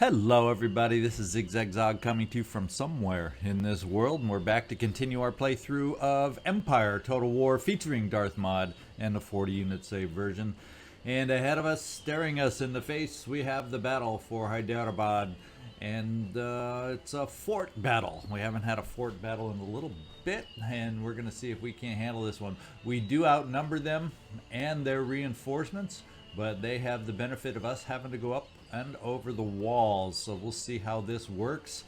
Hello everybody, this is ZigZagZog coming to you from somewhere in this world, and we're back to continue our playthrough of Empire Total War featuring Darthmod and the 40 unit save version. And ahead of us, staring us in the face, we have the battle for Hyderabad, and it's a fort battle. We haven't had a fort battle in a little bit, and we're going to see if we can't handle this one. We do outnumber them and their reinforcements, but they have the benefit of us having to go up and over the walls, so we'll see how this works.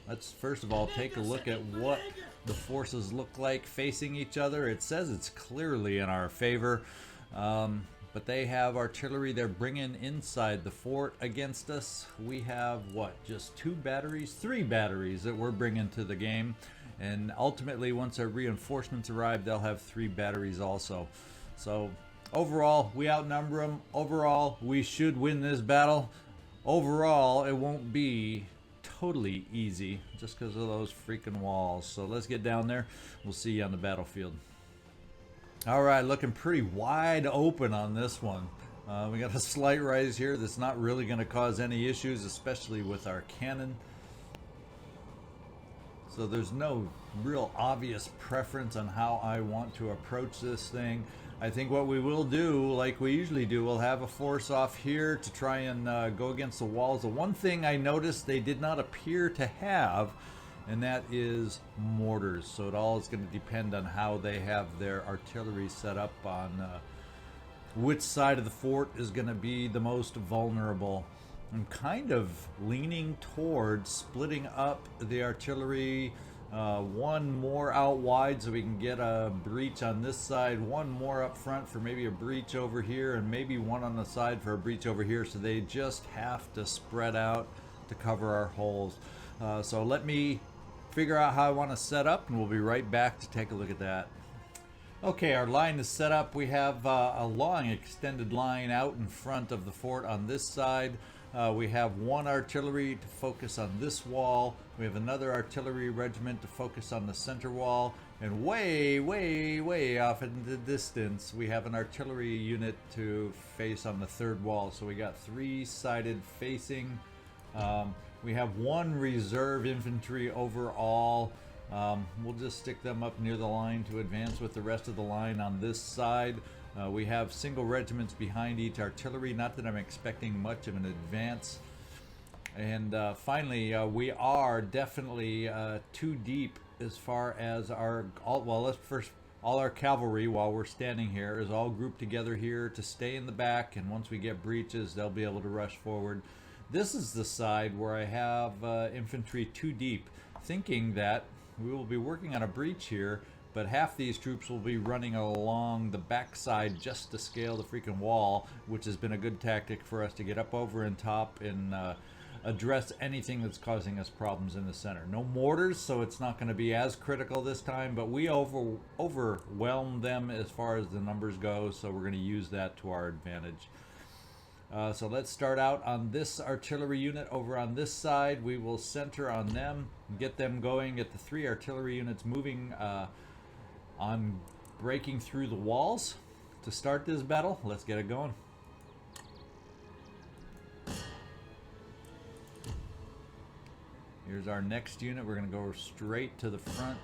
Let's first of all take a look at what the forces look like facing each other. It says it's clearly in our favor, but they have artillery they're bringing inside the fort against us. We have what, just three batteries that we're bringing to the game, and ultimately once our reinforcements arrive, they'll have 3 batteries also. So overall, we outnumber them. Overall, we should win this battle. Overall, it won't be totally easy just because of those freaking walls. So let's get down there. We'll see you on the battlefield. All right, looking pretty wide open on this one. We got a slight rise here that's not really going to cause any issues, especially with our cannon. So there's no real obvious preference on how I want to approach this thing. I think what we will do, like we usually do, we'll have a force off here to try and go against the walls. The one thing I noticed they did not appear to have, and that is mortars. So it all is going to depend on how they have their artillery set up on which side of the fort is going to be the most vulnerable. I'm kind of leaning towards splitting up the artillery, one more out wide so we can get a breach on this side, one more up front for maybe a breach over here, and maybe one on the side for a breach over here, so they just have to spread out to cover our holes. So let me figure out how I want to set up, and we'll be right back to take a look at that. Okay, our line is set up. We have a long extended line out in front of the fort on this side. We have one artillery to focus on this wall. We have another artillery regiment to focus on the center wall. And way, way, way off in the distance, we have an artillery unit to face on the third wall. So we got 3-sided facing. We have one reserve infantry overall. We'll just stick them up near the line to advance with the rest of the line on this side. We have single regiments behind each artillery, not that I'm expecting much of an advance. And finally, we are definitely too deep as far as all our cavalry, while we're standing here, is all grouped together here to stay in the back, and once we get breaches, they'll be able to rush forward. This is the side where I have infantry too deep, thinking that we will be working on a breach here, but half these troops will be running along the backside just to scale the freaking wall, which has been a good tactic for us to get up over and top and address anything that's causing us problems in the center. No mortars, so it's not going to be as critical this time, but we overwhelmed them as far as the numbers go, so we're going to use that to our advantage. So let's start out on this artillery unit over on this side. We will center on them, get them going, get the 3 artillery units moving on breaking through the walls to start this battle. Let's get it going. Here's our next unit. We're going to go straight to the front.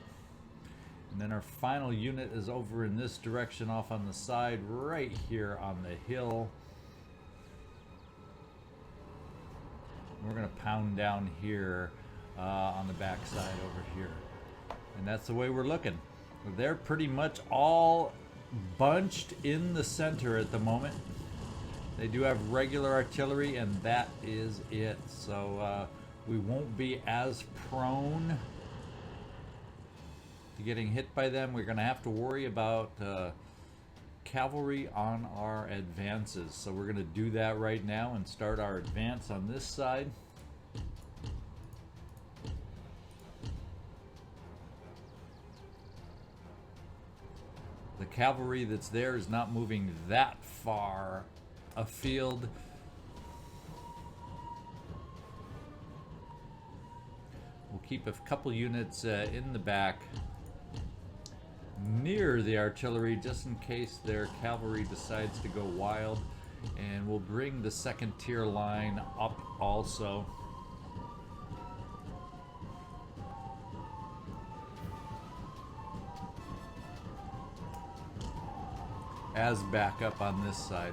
And then our final unit is over in this direction off on the side right here on the hill. We're going to pound down here on the back side over here. And that's the way we're looking. They're pretty much all bunched in the center at the moment. They do have regular artillery, and that is it. So we won't be as prone to getting hit by them. We're going to have to worry about cavalry on our advances. So we're going to do that right now and start our advance on this side. The cavalry that's there is not moving that far afield. We'll keep a couple units in the back near the artillery just in case their cavalry decides to go wild. And we'll bring the second tier line up also. As backup on this side.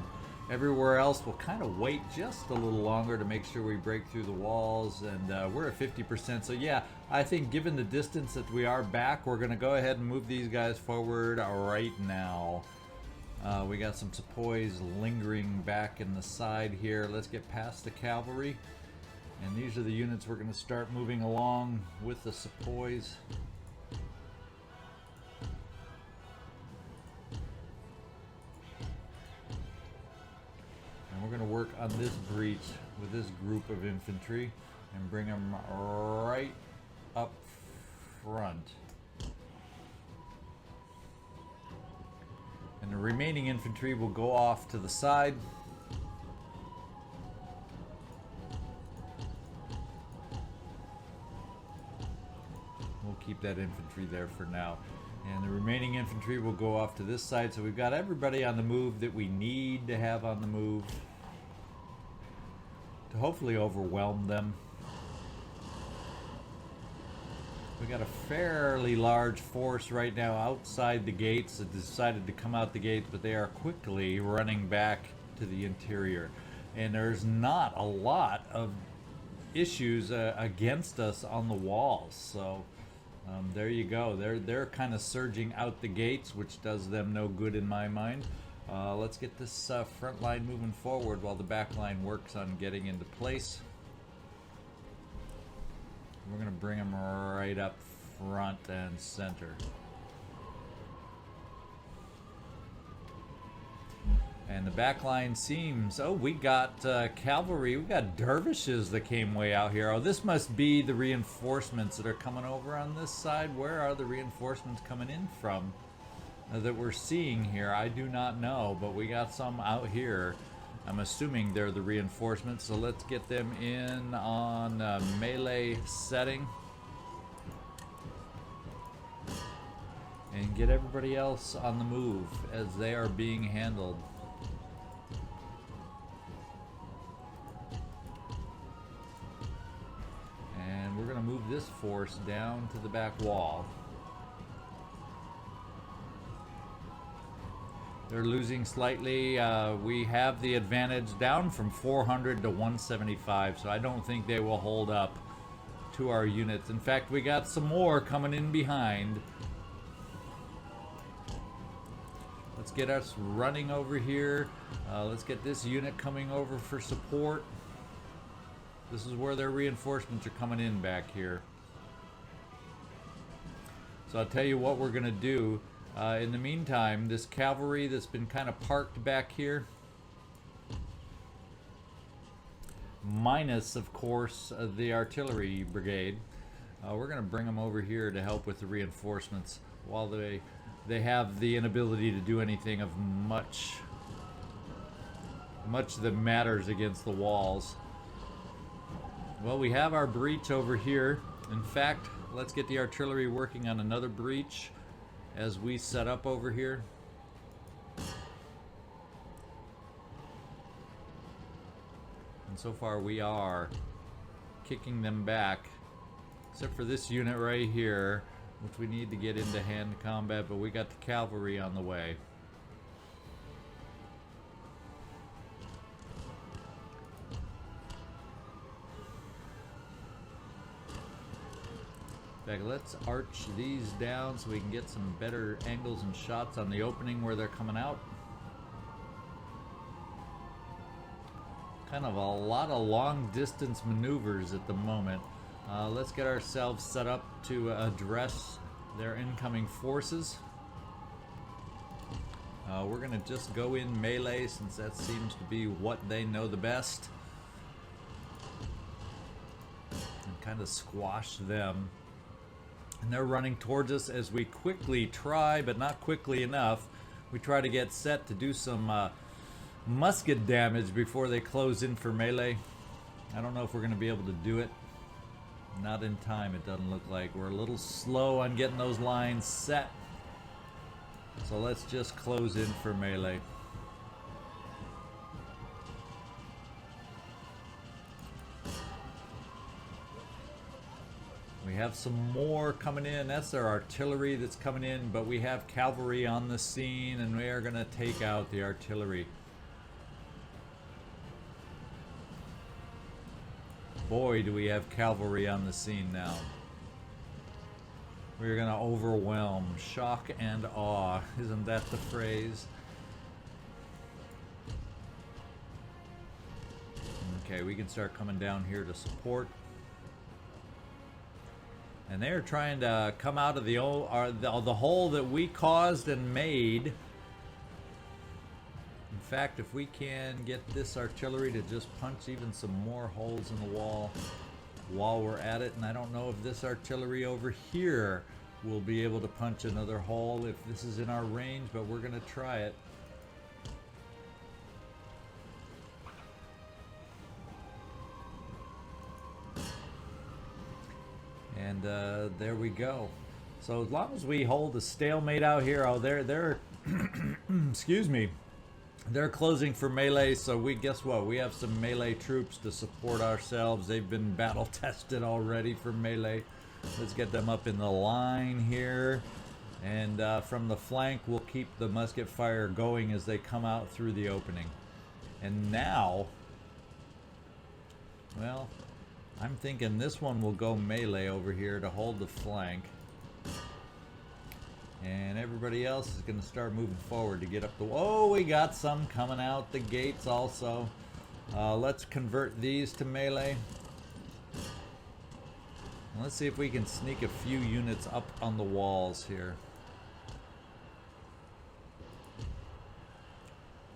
Everywhere else, we'll kind of wait just a little longer to make sure we break through the walls, and we're at 50%. So yeah, I think given the distance that we are back, we're going to go ahead and move these guys forward right now. We got some sepoys lingering back in the side here. Let's get past the cavalry, and these are the units we're going to start moving along with the sepoys. We're going to work on this breach with this group of infantry and bring them right up front. And the remaining infantry will go off to the side. We'll keep that infantry there for now. And the remaining infantry will go off to this side. So we've got everybody on the move that we need to have on the move to hopefully overwhelm them. We got a fairly large force right now outside the gates that decided to come out the gates, but they are quickly running back to the interior. And there's not a lot of issues against us on the walls. So there you go. They're kind of surging out the gates, which does them no good in my mind. Let's get this front line moving forward while the back line works on getting into place. We're going to bring them right up front and center. And the back line seems... Oh, we got cavalry. We got dervishes that came way out here. Oh, this must be the reinforcements that are coming over on this side. Where are the reinforcements coming in from that we're seeing here? I do not know, but we got some out here. I'm assuming they're the reinforcements, so let's get them in on melee setting and get everybody else on the move as they are being handled. And we're going to move this force down to the back wall. They're losing slightly. We have the advantage down from 400 to 175, so I don't think they will hold up to our units. In fact, we got some more coming in behind. Let's get us running over here. Let's get this unit coming over for support. This is where their reinforcements are coming in back here. So I'll tell you what we're going to do. In the meantime, this cavalry that's been kind of parked back here, minus, of course, the artillery brigade, we're going to bring them over here to help with the reinforcements while they have the inability to do anything of much that matters against the walls. Well, we have our breach over here. In fact, let's get the artillery working on another breach as we set up over here. And so far we are kicking them back, except for this unit right here, which we need to get into hand combat, but we got the cavalry on the way. In fact, let's arch these down so we can get some better angles and shots on the opening where they're coming out. Kind of a lot of long distance maneuvers at the moment. Let's get ourselves set up to address their incoming forces. We're going to just go in melee since that seems to be what they know the best. And kind of squash them. And they're running towards us as we quickly try, but not quickly enough, we try to get set to do some musket damage before they close in for melee. I don't know if we're going to be able to do it. Not in time, it doesn't look like. We're a little slow on getting those lines set. So let's just close in for melee. We have some more coming in. That's our artillery that's coming in, but we have cavalry on the scene, and we are going to take out the artillery. Boy, do we have cavalry on the scene now. We're going to overwhelm, shock and awe. Isn't that the phrase? Okay, we can start coming down here to support. And they're trying to come out of the hole that we caused and made. In fact, if we can get this artillery to just punch even some more holes in the wall while we're at it, and I don't know if this artillery over here will be able to punch another hole if this is in our range, but we're going to try it. And there we go. So as long as we hold a stalemate out here, oh, they're excuse me, they're closing for melee. So we guess what? We have some melee troops to support ourselves. They've been battle tested already for melee. Let's get them up in the line here, and from the flank, we'll keep the musket fire going as they come out through the opening. And now, well, I'm thinking this one will go melee over here to hold the flank. And everybody else is going to start moving forward to get up the... Oh, we got some coming out the gates also. Let's convert these to melee. And let's see if we can sneak a few units up on the walls here.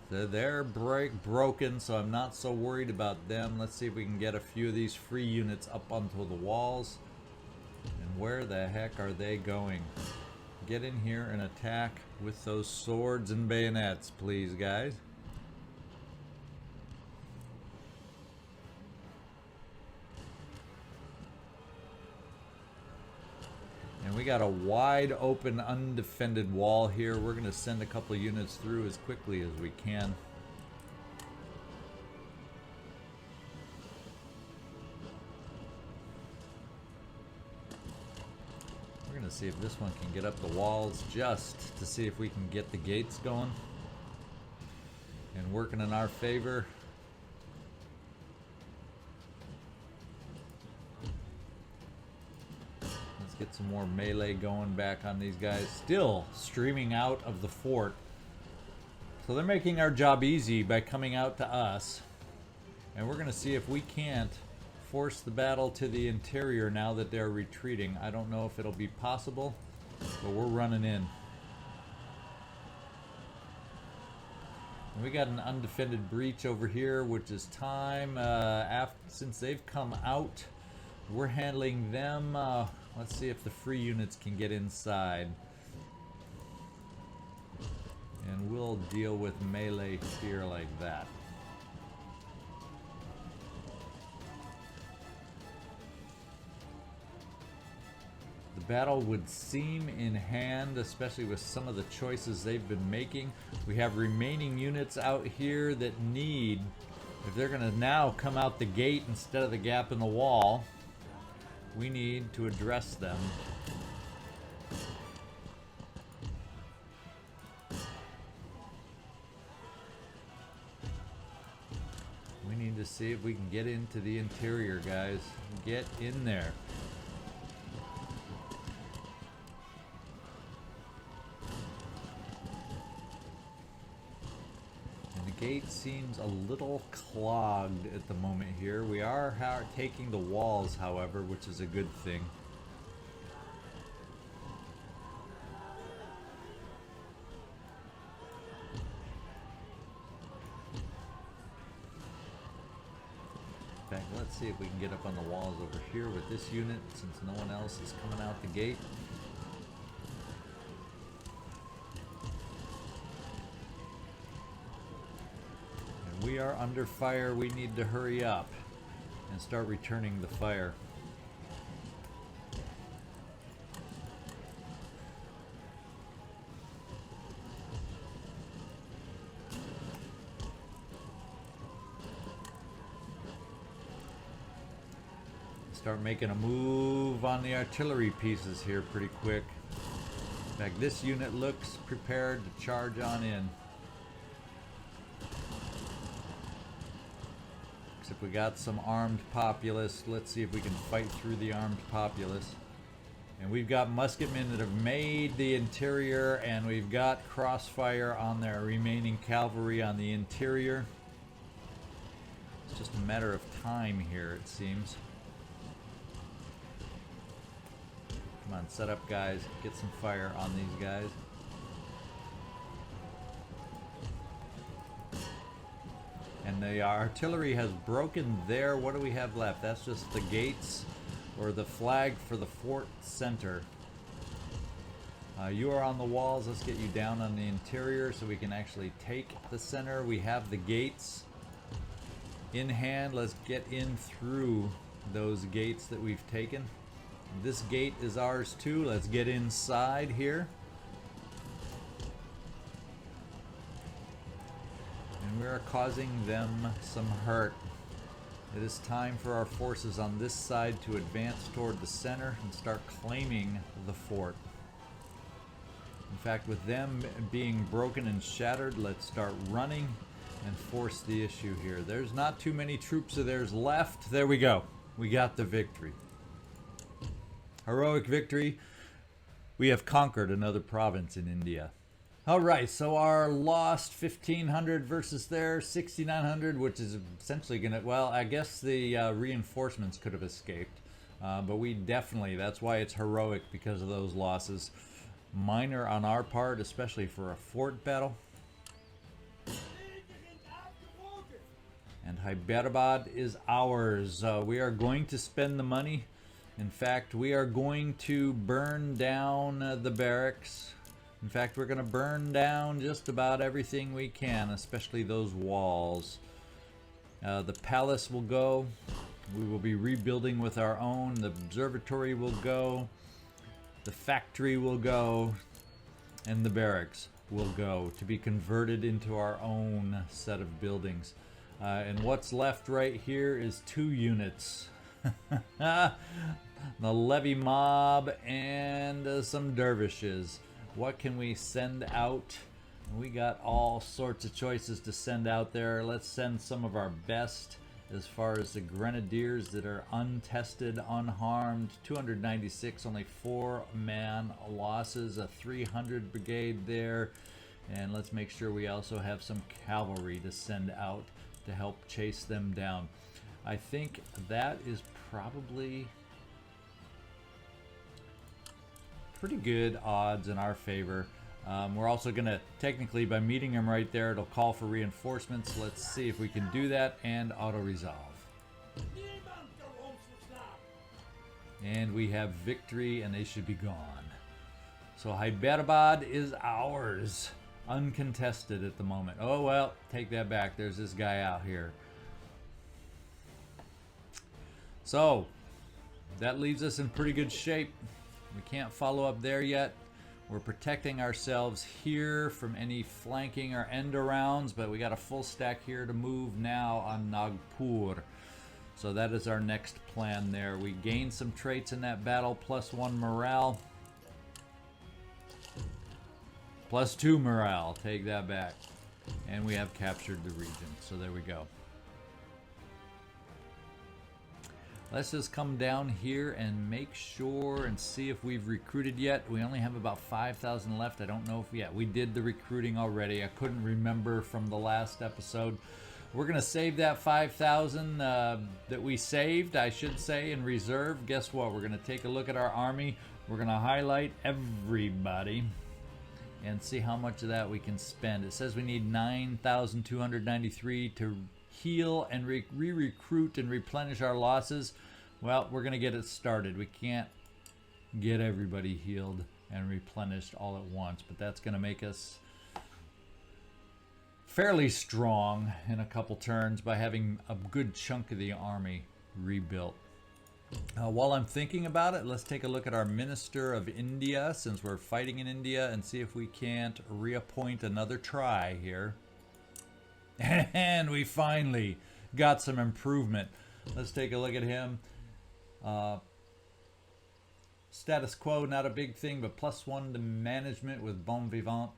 They're broken, so I'm not so worried about them. Let's see if we can get a few of these free units up onto the walls. And where the heck are they going? Get in here and attack with those swords and bayonets, please, guys. And we got a wide open, undefended wall here. We're going to send a couple of units through as quickly as we can. We're going to see if this one can get up the walls just to see if we can get the gates going and working in our favor. Get some more melee going back on these guys. Still streaming out of the fort. So they're making our job easy by coming out to us. And we're going to see if we can't force the battle to the interior now that they're retreating. I don't know if it'll be possible, but we're running in. And we got an undefended breach over here, which is time. Since they've come out, we're handling them. Let's see if the free units can get inside. And we'll deal with melee here like that. The battle would seem in hand, especially with some of the choices they've been making. We have remaining units out here that need, if they're going to now come out the gate instead of the gap in the wall, we need to address them. We need to see if we can get into the interior, guys. Get in there. Gate seems a little clogged at the moment here. We are taking the walls, however, which is a good thing. In fact, let's see if we can get up on the walls over here with this unit, since no one else is coming out the gate. We are under fire. We need to hurry up and start returning the fire. start making a move on the artillery pieces here pretty quick. In fact, this unit looks prepared to charge on in. Except we got some armed populace. Let's see if we can fight through the armed populace. And we've got musketmen that have made the interior, and we've got crossfire on their remaining cavalry on the interior. It's just a matter of time here, it seems. Come on, set up, guys. Get some fire on these guys. And the artillery has broken there. What do we have left? That's just the gates or the flag for the fort center. You are on the walls. Let's get you down on the interior so we can actually take the center. We have the gates in hand. Let's get in through those gates that we've taken. This gate is ours too. Let's get inside here. And we are causing them some hurt. It is time for our forces on this side to advance toward the center and start claiming the fort. In fact, with them being broken and shattered, let's start running and force the issue here. There's not too many troops of theirs left. There we go. We got the victory. Heroic victory. We have conquered another province in India. Alright, so our lost 1,500 versus their 6,900, which is essentially going to, well, I guess the reinforcements could have escaped. But we definitely, that's why it's heroic, because of those losses. Minor on our part, especially for a fort battle. And Hyderabad is ours. We are going to spend the money. In fact, we are going to burn down the barracks. In fact, we're going to burn down just about everything we can, especially those walls. The palace will go. We will be rebuilding with our own. The observatory will go. The factory will go. And the barracks will go to be converted into our own set of buildings. And what's left right here is 2 units. The levy mob and some dervishes. What can we send out? We got all sorts of choices to send out there. Let's send some of our best as far as the grenadiers that are untested, unharmed. 296, only 4-man losses, a 300 brigade there. And let's make sure we also have some cavalry to send out to help chase them down. I think that is probably pretty good odds in our favor. We're also going to, technically, by meeting them right there, it'll call for reinforcements. Let's see if we can do that and auto-resolve. And we have victory, and they should be gone. So Hyderabad is ours. Uncontested at the moment. Oh, well, take that back. There's this guy out here. So, that leaves us in pretty good shape. We can't follow up there yet. We're protecting ourselves here from any flanking or end arounds, but we got a full stack here to move now on Nagpur. So that is our next plan there. We gained some traits in that battle, +1 morale. +2 morale, take that back. And we have captured the region, so there we go. Let's just come down here and make sure and see if we've recruited yet. We only have about 5,000 left. I don't know if we did the recruiting already. I couldn't remember from the last episode. We're going to save that 5,000 that we saved, I should say, in reserve. Guess what? We're going to take a look at our army. We're going to highlight everybody and see how much of that we can spend. It says we need 9,293 to heal and re-recruit and replenish our losses. Well, we're going to get it started. We can't get everybody healed and replenished all at once, but that's going to make us fairly strong in a couple turns by having a good chunk of the army rebuilt. While I'm thinking about it, let's take a look at our Minister of India, since we're fighting in India, and see if we can't reappoint another try here. And we finally got some improvement. Let's take a look at him. Status quo, not a big thing, but +1 to management with bon vivant,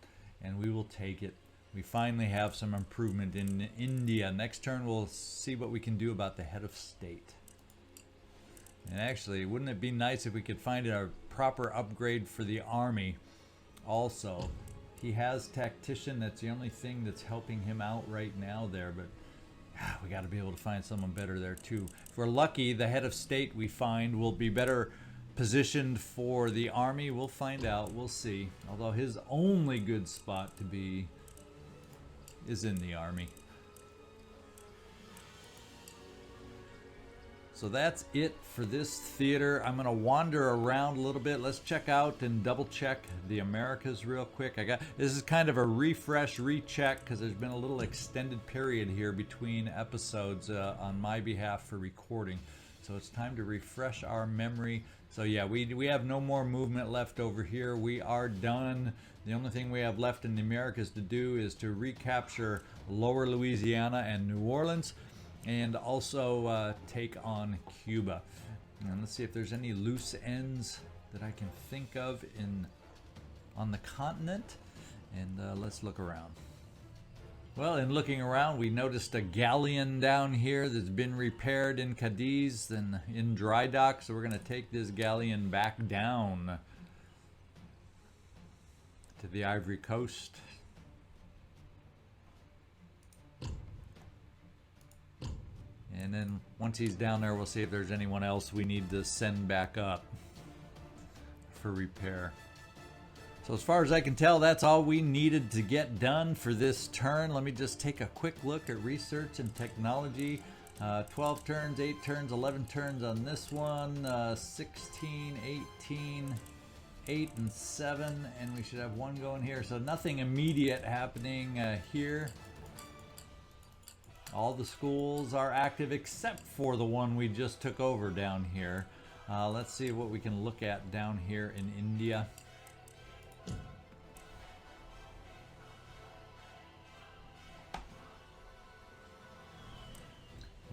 and we will take it. We finally have some improvement in India. Next turn, we'll see what we can do about the head of state. And actually, wouldn't it be nice if we could find a proper upgrade for the army also? He has tactician. That's the only thing that's helping him out right now there, but we got to be able to find someone better there too. If we're lucky, the head of state we find will be better positioned for the army. We'll find out. We'll see. Although his only good spot to be is in the army. So that's it for this theater. I'm going to wander around a little bit. Let's check out and double check the Americas real quick. This is kind of a refresh, recheck, because there's been a little extended period here between episodes on my behalf for recording. So it's time to refresh our memory. So yeah, we have no more movement left over here. We are done. The only thing we have left in the Americas to do is to recapture Lower Louisiana and New Orleans, and also take on Cuba. And let's see if there's any loose ends that I can think of on the continent. And let's look around. Well, in looking around, we noticed a galleon down here that's been repaired in Cadiz and in dry dock. So we're going to take this galleon back down to the Ivory Coast. And then once he's down there, we'll see if there's anyone else we need to send back up for repair. So as far as I can tell, that's all we needed to get done for this turn. Let me just take a quick look at research and technology. 12 turns, 8 turns, 11 turns on this one, 16, 18, 8 and 7, and we should have 1 going here. So nothing immediate happening here. All the schools are active except for the one we just took over down here. Let's see what we can look at down here in India.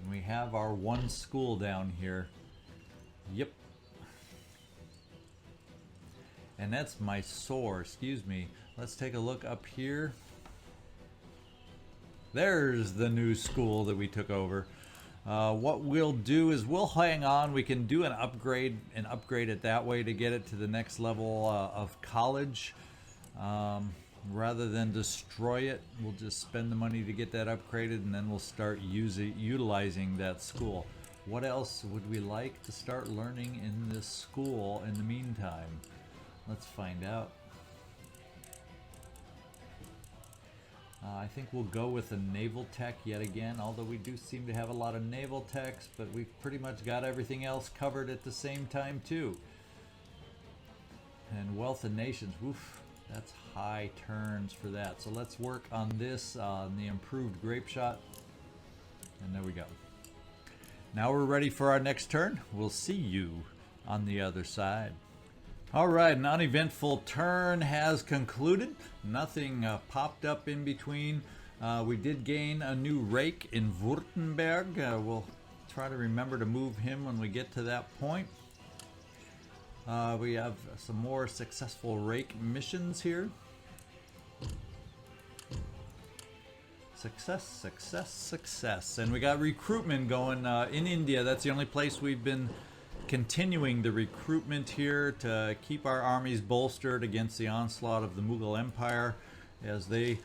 And we have our 1 school down here. Yep. And that's Mysore, excuse me. Let's take a look up here. There's the new school that we took over. What we'll do is we'll hang on. We can do an upgrade and upgrade it that way to get it to the next level of college. Rather than destroy it, we'll just spend the money to get that upgraded, and then we'll start utilizing that school. What else would we like to start learning in this school in the meantime? Let's find out. I think we'll go with a naval tech yet again, although we do seem to have a lot of naval techs, but we've pretty much got everything else covered at the same time too. And wealth of nations, woof, that's high turns for that. So let's work on this, on the improved grape shot. And there we go. Now we're ready for our next turn. We'll see you on the other side. Alright, an uneventful turn has concluded. Nothing popped up in between. We did gain a new rake in Württemberg. We'll try to remember to move him when we get to that point. We have some more successful rake missions here. Success, success, success. And we got recruitment going in India. That's the only place we've been continuing the recruitment here to keep our armies bolstered against the onslaught of the Mughal Empire, as they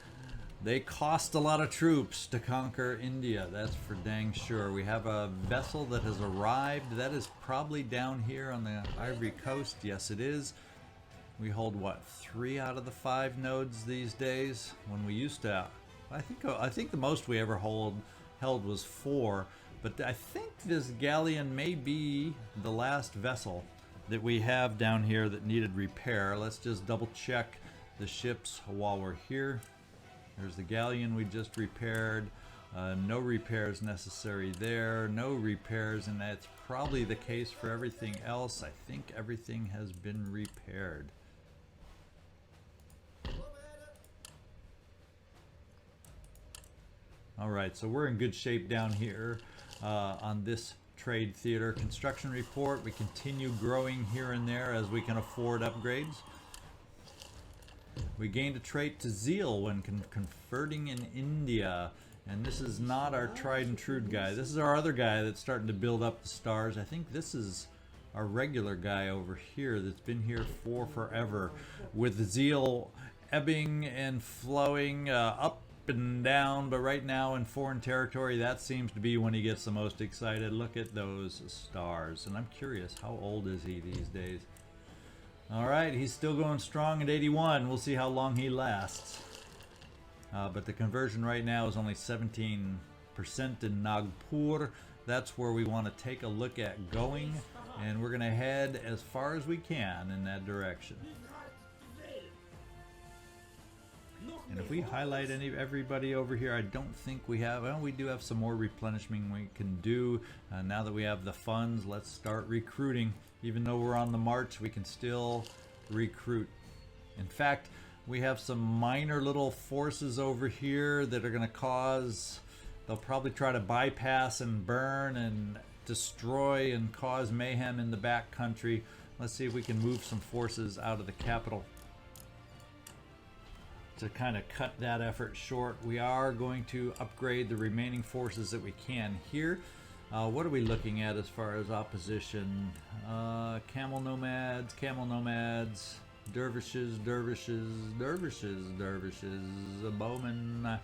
cost a lot of troops to conquer India, that's for dang sure. We have a vessel that has arrived. That is probably down here on the Ivory Coast. Yes, it is. We hold, what, 3 out of the 5 nodes these days? When we used to, I think the most we ever held was 4. But I think this galleon may be the last vessel that we have down here that needed repair. Let's just double check the ships while we're here. There's the galleon we just repaired. No repairs necessary there. No repairs, and that's probably the case for everything else. I think everything has been repaired. Alright, so we're in good shape down here on this trade theater. Construction report. We continue growing here and there as we can afford upgrades. We gained a trait to zeal when converting in India. And this is not our tried and true guy. This is our other guy that's starting to build up the stars. I think this is our regular guy over here that's been here for forever, with the zeal ebbing and flowing up and down. But right now in foreign territory, that seems to be when he gets the most excited. Look at those stars. And I'm curious, how old is he these days? All right, he's still going strong at 81. We'll see how long he lasts. But the conversion right now is only 17% in Nagpur. That's where we want to take a look at going, and we're going to head as far as we can in that direction. And if we highlight everybody over here, I don't think we have. Well, we do have some more replenishing we can do. Now that we have the funds, let's start recruiting. Even though we're on the march, we can still recruit. In fact, we have some minor little forces over here that are going to cause, they'll probably try to bypass and burn and destroy and cause mayhem in the back country. Let's see if we can move some forces out of the capital to kind of cut that effort short. We are going to upgrade the remaining forces that we can here. What are we looking at as far as opposition? Camel nomads, dervishes, a bowman,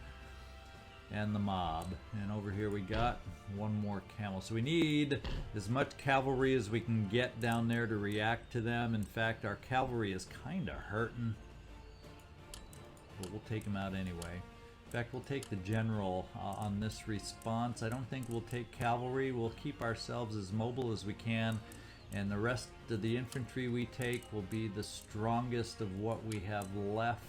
and the mob. And over here we got one more camel. So we need as much cavalry as we can get down there to react to them. In fact, our cavalry is kind of hurting, but we'll take them out anyway. In fact, we'll take the general on this response. I don't think we'll take cavalry. We'll keep ourselves as mobile as we can, and the rest of the infantry we take will be the strongest of what we have left,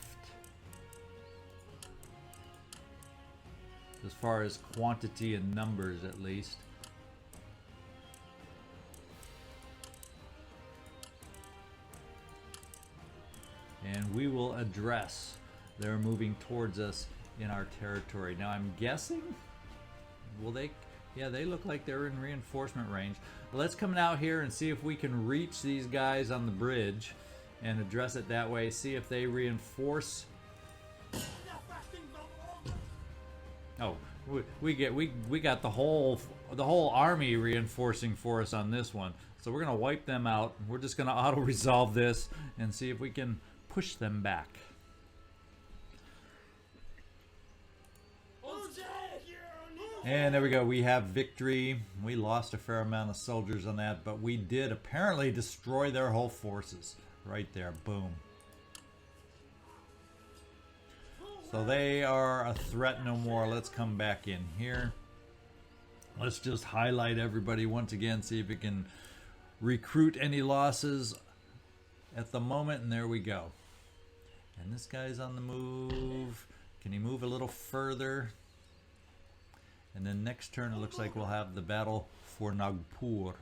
as far as quantity and numbers at least. And we will address their moving towards us in our territory. Now I'm guessing, will they? Yeah, they look like they're in reinforcement range. Let's come out here and see if we can reach these guys on the bridge and address it that way. See if they reinforce. Oh, we got the whole army reinforcing for us on this one. So we're gonna wipe them out. We're just gonna auto resolve this and see if we can push them back. And there we go, we have victory. We lost a fair amount of soldiers on that, but we did apparently destroy their whole forces. Right there, boom. So they are a threat no more. Let's come back in here. Let's just highlight everybody once again, see if we can recruit any losses at the moment, and there we go. And this guy's on the move. Can he move a little further? And then next turn it looks like we'll have the battle for Nagpur.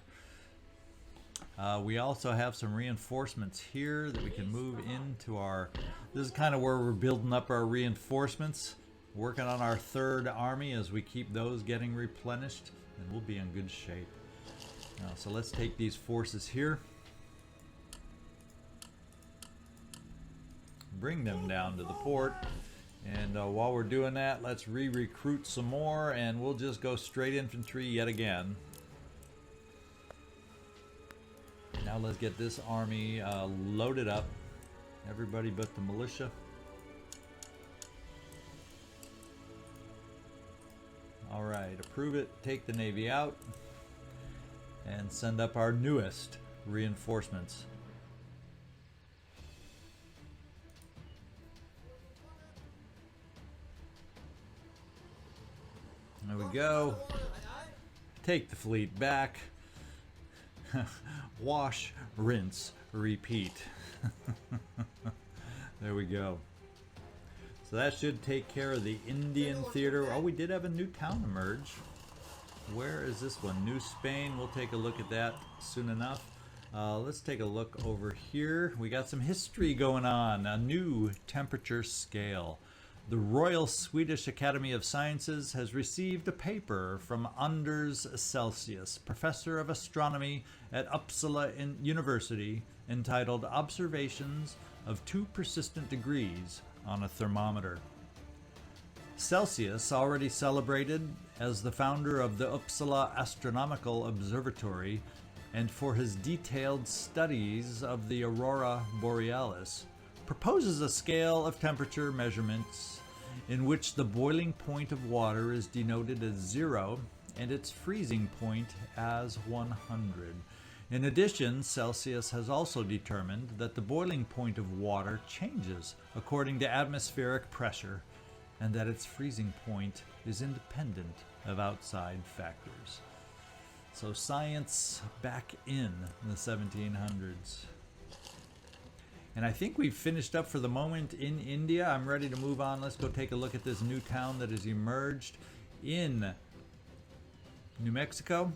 We also have some reinforcements here that we can move into our... This is kind of where we're building up our reinforcements. Working on our third army as we keep those getting replenished. And we'll be in good shape. So let's take these forces here. Bring them down to the port. And while we're doing that, let's re-recruit some more, and we'll just go straight infantry yet again. Now let's get this army loaded up. Everybody but the militia. Alright, approve it, take the Navy out, and send up our newest reinforcements. There we go. Take the fleet back. Wash, rinse, repeat. There we go. So that should take care of the Indian theater. Oh, we did have a new town emerge. Where is this one? New Spain. We'll take a look at that soon enough. Let's take a look over here. We got some history going on. A new temperature scale. The Royal Swedish Academy of Sciences has received a paper from Anders Celsius, professor of astronomy at Uppsala University, entitled Observations of Two Persistent Degrees on a Thermometer. Celsius, already celebrated as the founder of the Uppsala Astronomical Observatory and for his detailed studies of the aurora borealis, proposes a scale of temperature measurements in which the boiling point of water is denoted as 0 and its freezing point as 100. In addition, Celsius has also determined that the boiling point of water changes according to atmospheric pressure and that its freezing point is independent of outside factors. So science back in the 1700s. And I think we've finished up for the moment in India. I'm ready to move on. Let's go take a look at this new town that has emerged in New Mexico.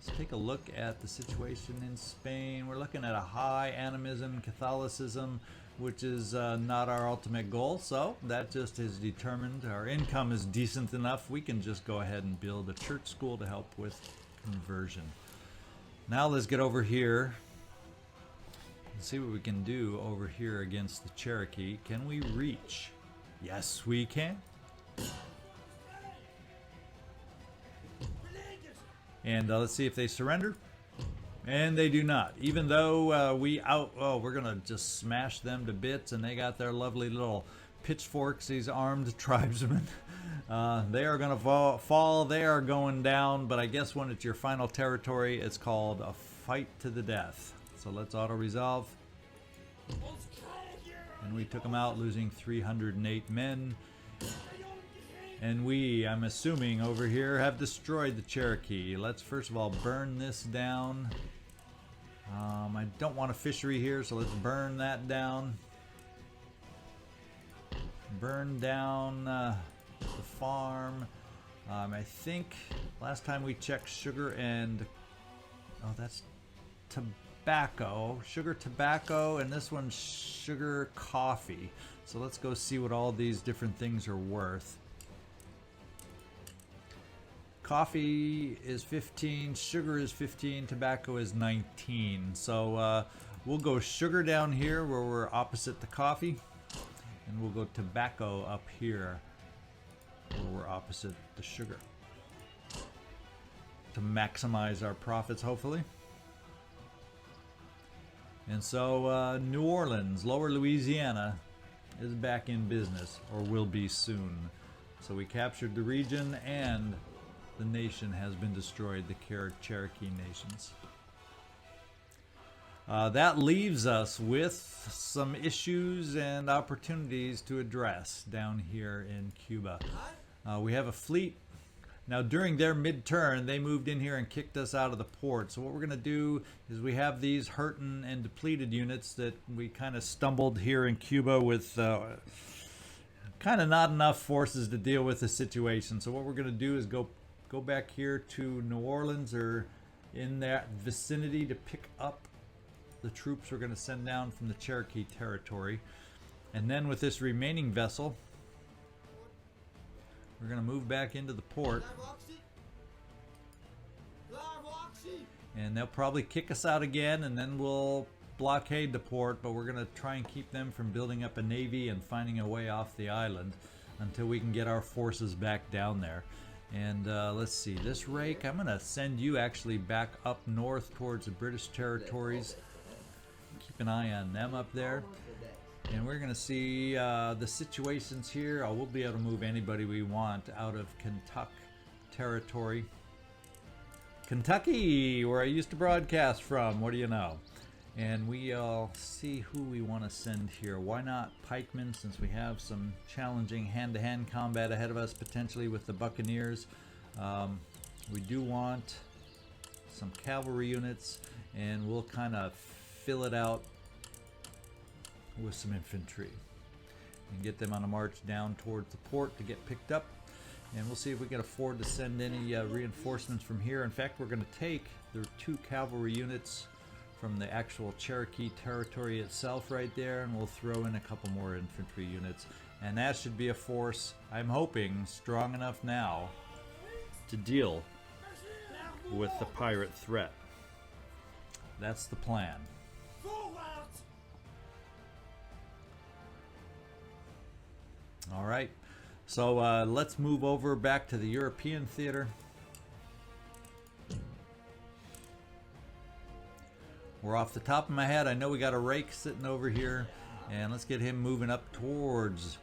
Let's take a look at the situation in Spain. We're looking at a high animism, Catholicism, which is not our ultimate goal. So that just is determined. Our income is decent enough. We can just go ahead and build a church school to help with conversion. Now let's get over here and see what we can do over here against the Cherokee. Can we reach? Yes, we can. And let's see if they surrender. And they do not. Even though we're going to just smash them to bits, and they got their lovely little pitchforks, these armed tribesmen. They are going to fall. They are going down. But I guess when it's your final territory, it's called a fight to the death. So let's auto-resolve. And we took them out, losing 308 men. And we, I'm assuming, over here have destroyed the Cherokee. Let's first of all burn this down. I don't want a fishery here, so let's burn that down. Burn down the farm. I think last time we checked sugar and... Oh, that's tobacco. Sugar, tobacco, and this one's sugar, coffee. So let's go see what all these different things are worth. Coffee is 15, sugar is 15, tobacco is 19. So we'll go sugar down here where we're opposite the coffee, and we'll go tobacco up here where we're opposite the sugar to maximize our profits, hopefully. And so New Orleans, Lower Louisiana, is back in business, or will be soon. So we captured the region, and the nation has been destroyed, the Cherokee nations. That leaves us with some issues and opportunities to address down here in Cuba. We have a fleet. Now, during their mid-turn, they moved in here and kicked us out of the port. So what we're going to do is we have these hurting and depleted units that we kind of stumbled here in Cuba with kind of not enough forces to deal with the situation. So what we're going to do is go back here to New Orleans or in that vicinity to pick up the troops we're going to send down from the Cherokee territory. And then with this remaining vessel, we're going to move back into the port. And they'll probably kick us out again, and then we'll blockade the port, but we're going to try and keep them from building up a navy and finding a way off the island until we can get our forces back down there. And let's see, this rake, I'm going to send you actually back up north towards the British territories. Keep an eye on them up there. And we're going to see the situations here. We'll be able to move anybody we want out of Kentucky territory. Kentucky, where I used to broadcast from, what do you know? And we'll see who we want to send here. Why not pikemen, since we have some challenging hand-to-hand combat ahead of us, potentially with the Buccaneers. We do want some cavalry units, and we'll kind of fill it out with some infantry and get them on a march down towards the port to get picked up. And we'll see if we can afford to send any reinforcements from here. In fact, we're going to take the 2 cavalry units from the actual Cherokee territory itself right there, and we'll throw in a couple more infantry units. And that should be a force, I'm hoping, strong enough now to deal with the pirate threat. That's the plan. All right, so let's move over back to the European theater. We're off the top of my head. I know we got a rake sitting over here, and let's get him moving up towards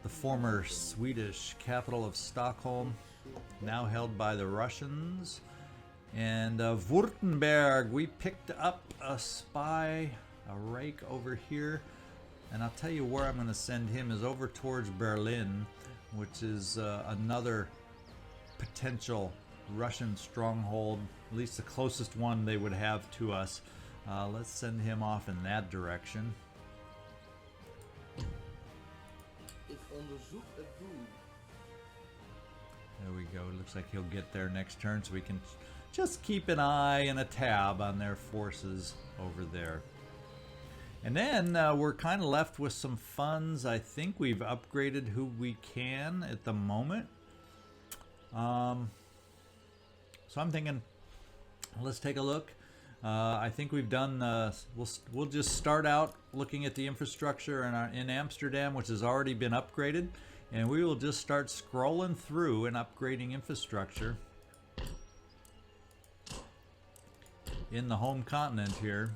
the former Swedish capital of Stockholm, now held by the Russians. And Württemberg, we picked up a spy, a rake over here. And I'll tell you where I'm going to send him is over towards Berlin, which is another potential Russian stronghold, at least the closest one they would have to us. Let's send him off in that direction. There we go. Looks like he'll get there next turn, so we can just keep an eye and a tab on their forces over there. And then we're kind of left with some funds. I think we've upgraded who we can at the moment. So I'm thinking, let's take a look. I think we've done, we'll just start out looking at the infrastructure in Amsterdam, which has already been upgraded. And we will just start scrolling through and upgrading infrastructure in the home continent here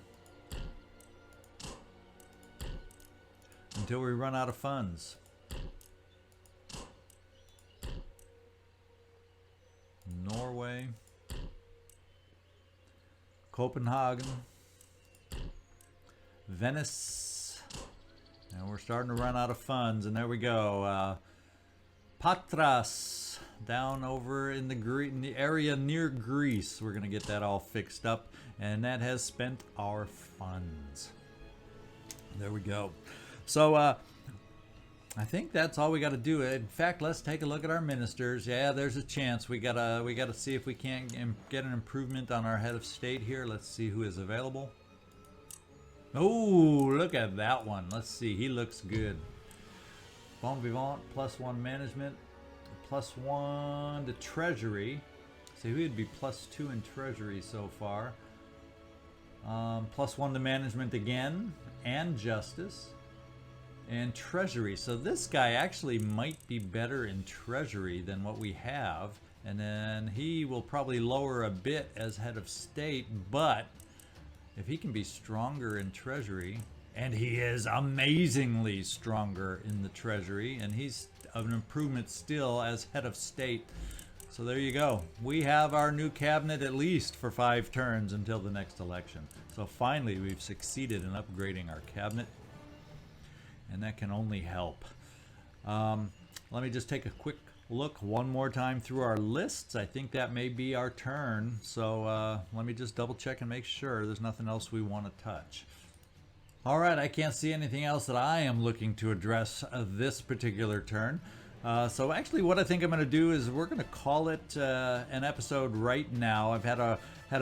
until we run out of funds. Norway, Copenhagen, Venice, and we're starting to run out of funds, and there we go. Patras, down over in the area near Greece. We're going to get that all fixed up, and that has spent our funds. There we go. So I think that's all we got to do. In fact, let's take a look at our ministers. Yeah, there's a chance. We gotta see if we can't get an improvement on our head of state here. Let's see who is available. Oh, look at that one. Let's see. He looks good. Bon vivant, +1 management, +1 to treasury. See, we'd be +2 in treasury so far. +1 to management again, and justice, and treasury. So this guy actually might be better in treasury than what we have. And then he will probably lower a bit as head of state, but if he can be stronger in treasury, and he is amazingly stronger in the treasury, and he's an improvement still as head of state. So there you go. We have our new cabinet at least for 5 turns until the next election. So finally we've succeeded in upgrading our cabinet, and that can only help. Let me just take a quick look one more time through our lists. I think that may be our turn. So let me just double check and make sure there's nothing else we want to touch. All right, I can't see anything else that I am looking to address this particular turn. So actually what I think I'm going to do is we're going to call it an episode right now. I've had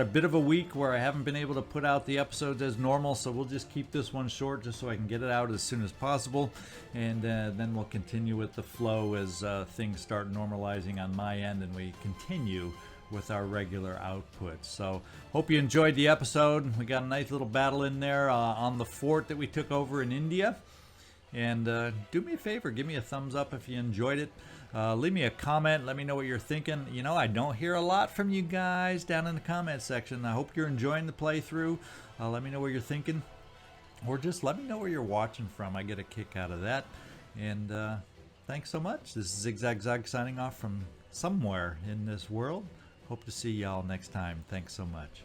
a bit of a week where I haven't been able to put out the episodes as normal, so we'll just keep this one short just so I can get it out as soon as possible, and then we'll continue with the flow as things start normalizing on my end and we continue with our regular output. So hope you enjoyed the episode. We got a nice little battle in there on the fort that we took over in India. And do me a favor, give me a thumbs up if you enjoyed it. Leave me a comment, let me know what you're thinking. You know, I don't hear a lot from you guys down in the comment section. I hope you're enjoying the playthrough. Let me know what you're thinking, or just let me know where you're watching from. I get a kick out of that. And thanks so much. This is ZigZagZog signing off from somewhere in this world. Hope to see y'all next time. Thanks so much.